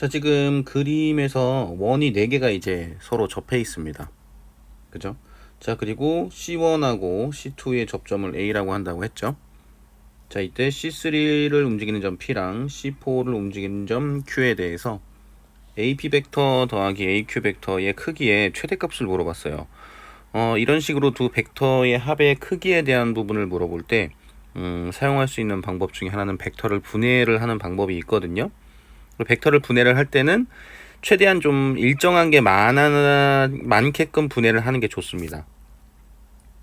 자, 지금 그림에서 원이 4개가 이제 서로 접해 있습니다. 그죠? 자, 그리고 C1하고 C2의 접점을 A라고 한다고 했죠. 자, 이때 C3를 움직이는 점 P랑 C4를 움직이는 점 Q에 대해서 AP 벡터 더하기 AQ 벡터의 크기의 최대값을 물어봤어요. 이런 식으로 두 벡터의 합의 크기에 대한 부분을 물어볼 때 사용할 수 있는 방법 중에 하나는 벡터를 분해를 하는 방법이 있거든요. 벡터를 분해를 할 때는 최대한 좀 일정한 게 많게끔 분해를 하는 게 좋습니다.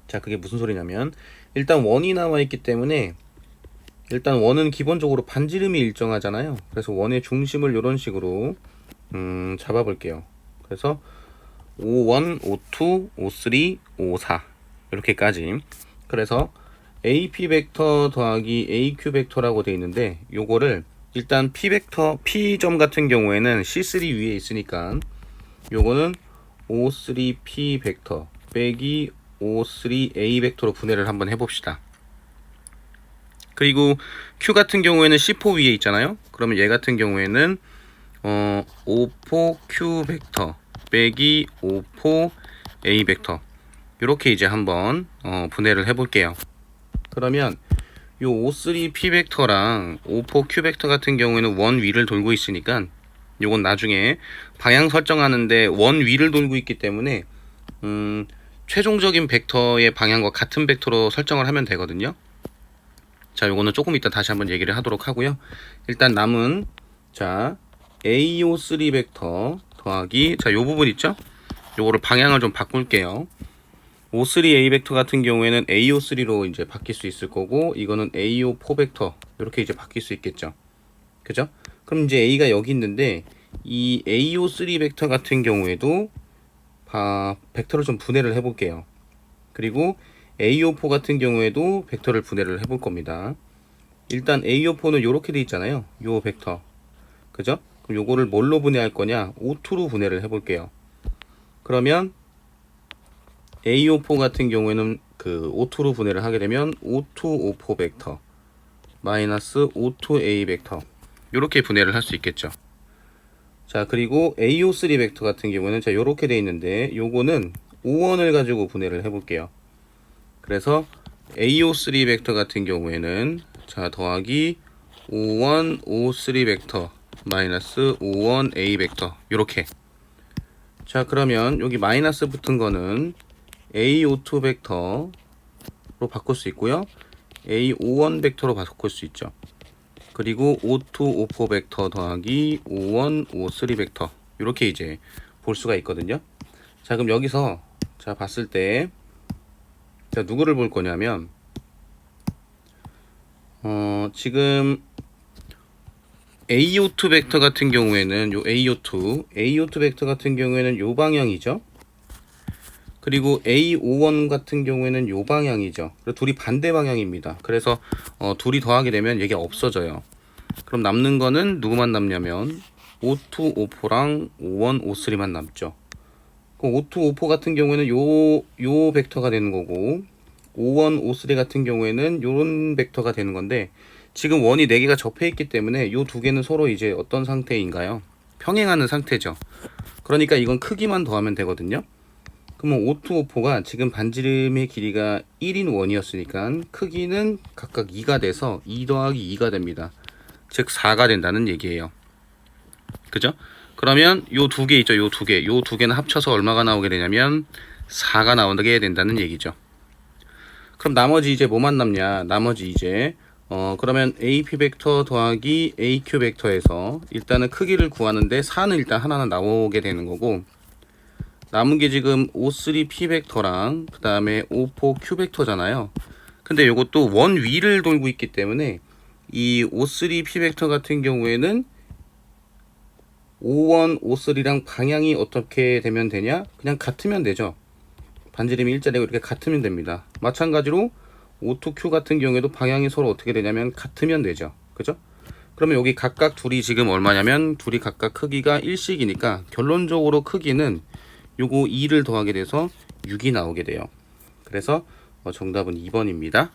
자, 그게 무슨 소리냐면 일단 원이 나와 있기 때문에 일단 원은 기본적으로 반지름이 일정하잖아요. 그래서 원의 중심을 이런 식으로 잡아 볼게요. 그래서 O1, O2, O3, O4 이렇게까지. 그래서 AP 벡터 더하기 AQ 벡터라고 되어 있는데 요거를 일단 P 벡터, P점 같은 경우에는 C3 위에 있으니까 요거는 O3P 벡터 빼기 O3A 벡터로 분해를 한번 해봅시다. 그리고 Q 같은 경우에는 C4 위에 있잖아요. 그러면 얘 같은 경우에는 O4 Q 벡터 빼기 O4 A 벡터 이렇게 이제 한번 분해를 해볼게요. 그러면 요 O3P 벡터랑 O4 Q 벡터 같은 경우에는 원 위를 돌고 있으니까 요건 나중에 방향 설정하는데 원 위를 돌고 있기 때문에 최종적인 벡터의 방향과 같은 벡터로 설정을 하면 되거든요. 자, 요거는 조금 이따 다시 한번 얘기를 하도록 하고요. 일단 남은 자 AO3 벡터 더하기 자 요 부분 있죠? 요거를 방향을 좀 바꿀게요. O3A 벡터 같은 경우에는 AO3로 이제 바뀔 수 있을 거고 이거는 AO4 벡터 이렇게 이제 바뀔 수 있겠죠. 그죠? 그럼 이제 A가 여기 있는데 이 AO3 벡터 같은 경우에도 벡터를 좀 분해를 해 볼게요. 그리고 AO4 같은 경우에도 벡터를 분해를 해볼 겁니다. 일단 AO4는 이렇게 돼 있잖아요. 요 벡터. 그죠? 그럼 요거를 뭘로 분해할 거냐? O2로 분해를 해 볼게요. 그러면 AO4 같은 경우에는 그 O2로 분해를 하게 되면 O2, O4 벡터 마이너스 O2A 벡터 이렇게 분해를 할 수 있겠죠. 자, 그리고 AO3 벡터 같은 경우는 자 요렇게 돼 있는데 요거는 O1을 가지고 분해를 해 볼게요. 그래서 AO3 벡터 같은 경우에는 자 더하기 O1, O3 벡터 마이너스 O1A 벡터 요렇게. 자, 그러면 여기 마이너스 붙은 거는 AO2 벡터로 바꿀 수 있고요. AO1 벡터로 바꿀 수 있죠. 그리고 O2, O4 벡터 더하기 O1, O3 벡터 이렇게 이제 볼 수가 있거든요. 자, 그럼 여기서 자 봤을 때 자 누구를 볼 거냐면 지금 AO2 벡터 같은 경우에는 요 AO2 벡터 같은 경우에는 요 방향이죠. 그리고 A51 같은 경우에는 요 방향이죠. 둘이 반대 방향입니다. 그래서 둘이 더하게 되면 얘가 없어져요. 그럼 남는 거는 누구만 남냐면 O2, O4랑 O1, O3만 남죠. O2, O4 같은 경우에는 요 벡터가 되는 거고 O1, O3 같은 경우에는 요런 벡터가 되는 건데 지금 원이 4개가 접해 있기 때문에 요 두 개는 서로 이제 어떤 상태인가요? 평행하는 상태죠. 그러니까 이건 크기만 더하면 되거든요. 그러면 O2, O4가 지금 반지름의 길이가 1인 원이었으니까 크기는 각각 2가 돼서 2 더하기 2가 됩니다. 즉 4가 된다는 얘기예요. 그죠? 그러면 요 두 개 있죠. 요 두 개는 합쳐서 얼마가 나오게 되냐면 4가 나오게 된다는 얘기죠. 그럼 나머지 이제 뭐만 남냐? 나머지 이제 그러면 AP 벡터 더하기 AQ 벡터에서 일단은 크기를 구하는데 4는 일단 하나는 나오게 되는 거고 남은 게 지금 O3P 벡터랑 그 다음에 O4Q 벡터잖아요. 근데 이것도 원 위를 돌고 있기 때문에 이 O3P 벡터 같은 경우에는 O1, O3랑 방향이 어떻게 되면 되냐? 그냥 같으면 되죠. 반지름이 일자리고 이렇게 같으면 됩니다. 마찬가지로 O2Q 같은 경우에도 방향이 서로 어떻게 되냐면 같으면 되죠. 그죠? 그러면 여기 각각 둘이 지금 얼마냐면 둘이 각각 크기가 1씩이니까 결론적으로 크기는 요거 2를 더하게 돼서 6이 나오게 돼요. 그래서 정답은 2번입니다.